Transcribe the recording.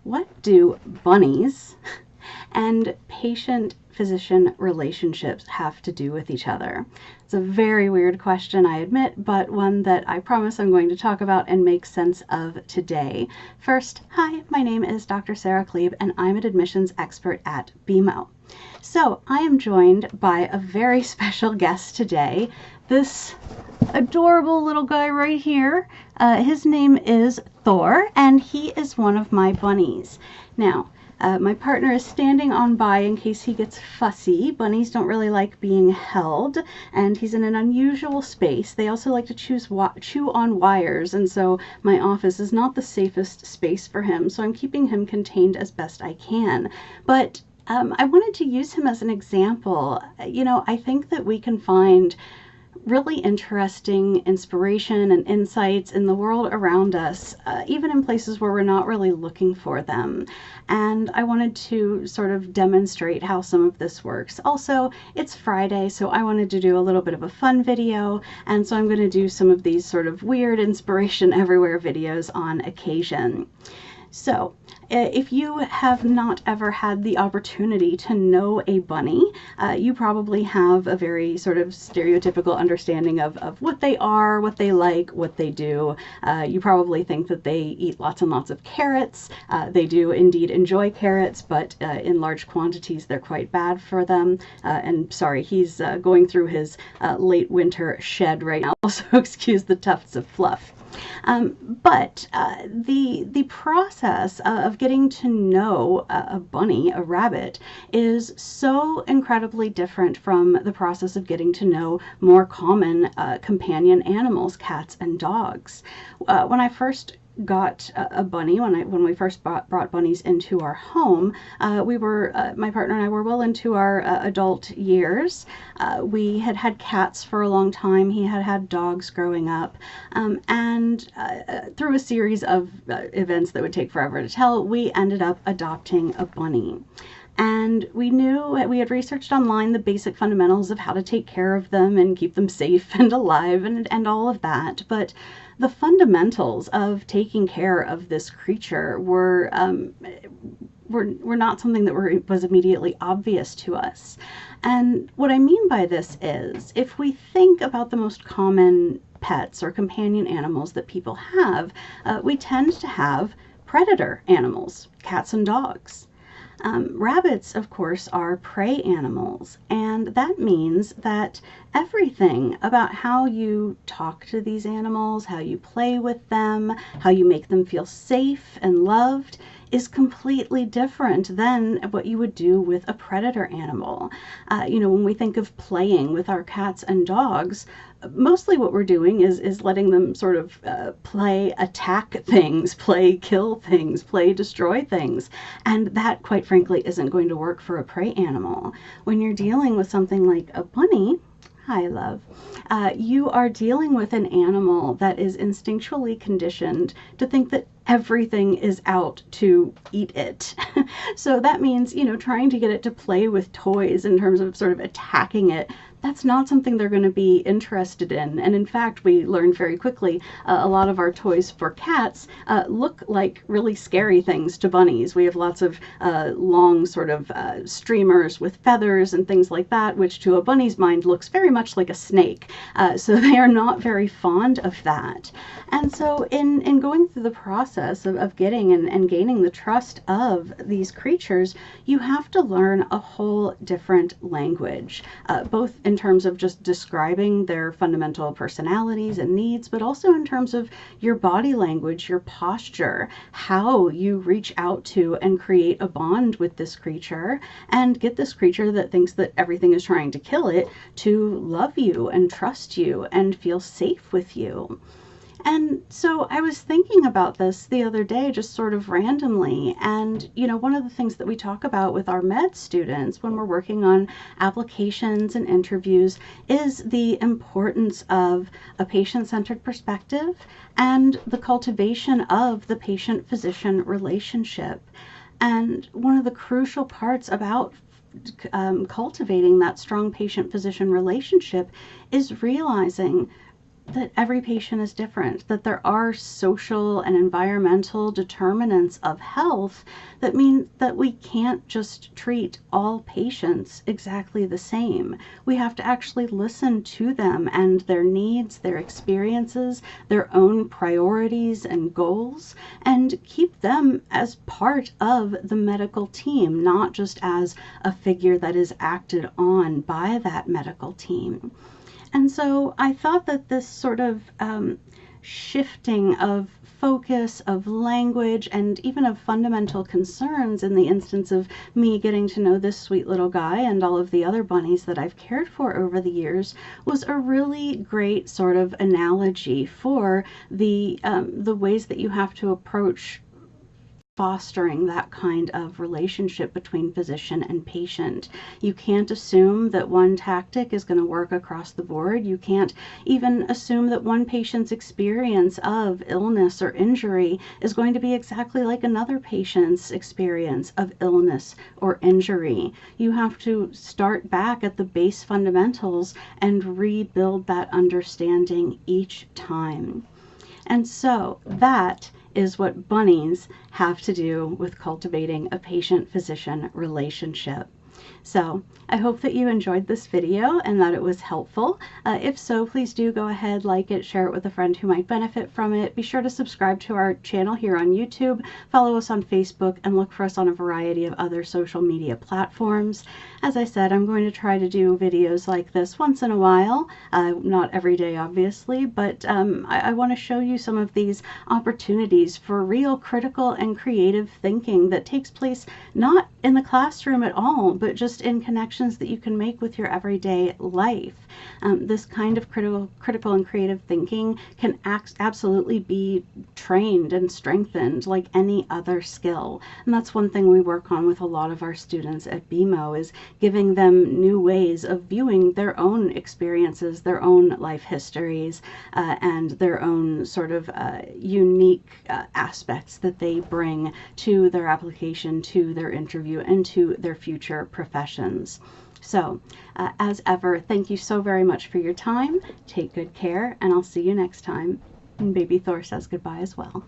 What do bunnies and patient-physician relationships have to do with each other? It's a very weird question, I admit, but one that I promise I'm going to talk about and make sense of today. First, hi, my name is Dr. Sarah Klebe, and I'm an admissions expert at BeMo. So I am joined by a very special guest today, this adorable little guy right here. His name is Thor, and he is one of my bunnies. Now, my partner is standing on by in case he gets fussy. Bunnies don't really like being held, and he's in an unusual space. They also like to chew on wires, and so my office is not the safest space for him, so I'm keeping him contained as best I can. But I wanted to use him as an example. You know, I think that we can find really interesting inspiration and insights in the world around us, even in places where we're not really looking for them. And I wanted to sort of demonstrate how some of this works. Also, it's Friday, so I wanted to do a little bit of a fun video, and so I'm going to do some of these sort of weird inspiration everywhere videos on occasion. So, if you have not ever had the opportunity to know a bunny, you probably have a very sort of stereotypical understanding of what they are, what they like, what they do. You probably think that they eat lots and lots of carrots. They do indeed enjoy carrots, but in large quantities they're quite bad for them. And sorry, he's going through his late winter shed right now, so excuse the tufts of fluff. But the process of getting to know a bunny, a rabbit, is so incredibly different from the process of getting to know more common companion animals, cats and dogs. When I first got a bunny, when we first brought bunnies into our home, my partner and I were well into our adult years. We had had cats for a long time. He had had dogs growing up, and through a series of events that would take forever to tell, we ended up adopting a bunny. And we had researched online the basic fundamentals of how to take care of them and keep them safe and alive and all of that. But the fundamentals of taking care of this creature were not something that was immediately obvious to us. And what I mean by this is, if we think about the most common pets or companion animals that people have, we tend to have predator animals, cats and dogs. Rabbits, of course, are prey animals, and that means that everything about how you talk to these animals, how you play with them, how you make them feel safe and loved, is completely different than what you would do with a predator animal. When we think of playing with our cats and dogs, mostly what we're doing is letting them sort of play attack things, play kill things, play destroy things. And that, quite frankly, isn't going to work for a prey animal. When you're dealing with something like a bunny, hi, love. You are dealing with an animal that is instinctually conditioned to think that everything is out to eat it. So that means, trying to get it to play with toys in terms of sort of attacking it, that's not something they're going to be interested in. And in fact, we learned very quickly a lot of our toys for cats look like really scary things to bunnies. We have lots of long sort of streamers with feathers and things like that, which to a bunny's mind looks very much like a snake. So they are not very fond of that. And so in going through the process of getting and gaining the trust of these creatures, you have to learn a whole different language, both in terms of just describing their fundamental personalities and needs, but also in terms of your body language, your posture, how you reach out to and create a bond with this creature and get this creature that thinks that everything is trying to kill it to love you and trust you and feel safe with you. And so I was thinking about this the other day, just sort of randomly. And, one of the things that we talk about with our med students when we're working on applications and interviews is the importance of a patient-centered perspective and the cultivation of the patient-physician relationship. And one of the crucial parts about cultivating that strong patient-physician relationship is realizing that every patient is different, that there are social and environmental determinants of health that mean that we can't just treat all patients exactly the same. We have to actually listen to them and their needs, their experiences, their own priorities and goals, and keep them as part of the medical team, not just as a figure that is acted on by that medical team. And so I thought that this sort of shifting of focus, of language, and even of fundamental concerns in the instance of me getting to know this sweet little guy and all of the other bunnies that I've cared for over the years was a really great sort of analogy for the ways that you have to approach fostering that kind of relationship between physician and patient. You can't assume that one tactic is going to work across the board. You can't even assume that one patient's experience of illness or injury is going to be exactly like another patient's experience of illness or injury. You have to start back at the base fundamentals and rebuild that understanding each time. And so that is what bunnies have to do with cultivating a patient-physician relationship. So I hope that you enjoyed this video and that it was helpful. If so, please do go ahead, like it, share it with a friend who might benefit from it. Be sure to subscribe to our channel here on YouTube, follow us on Facebook, and look for us on a variety of other social media platforms. As I said, I'm going to try to do videos like this once in a while, not every day obviously, but I want to show you some of these opportunities for real critical and creative thinking that takes place not in the classroom at all, but just in connections that you can make with your everyday life. This kind of critical and creative thinking can absolutely be trained and strengthened like any other skill. And that's one thing we work on with a lot of our students at BeMo, is giving them new ways of viewing their own experiences, their own life histories, and their own sort of unique aspects that they bring to their application, to their interview, and to their future professions. So, as ever, thank you so very much for your time. Take good care, and I'll see you next time. And Baby Thor says goodbye as well.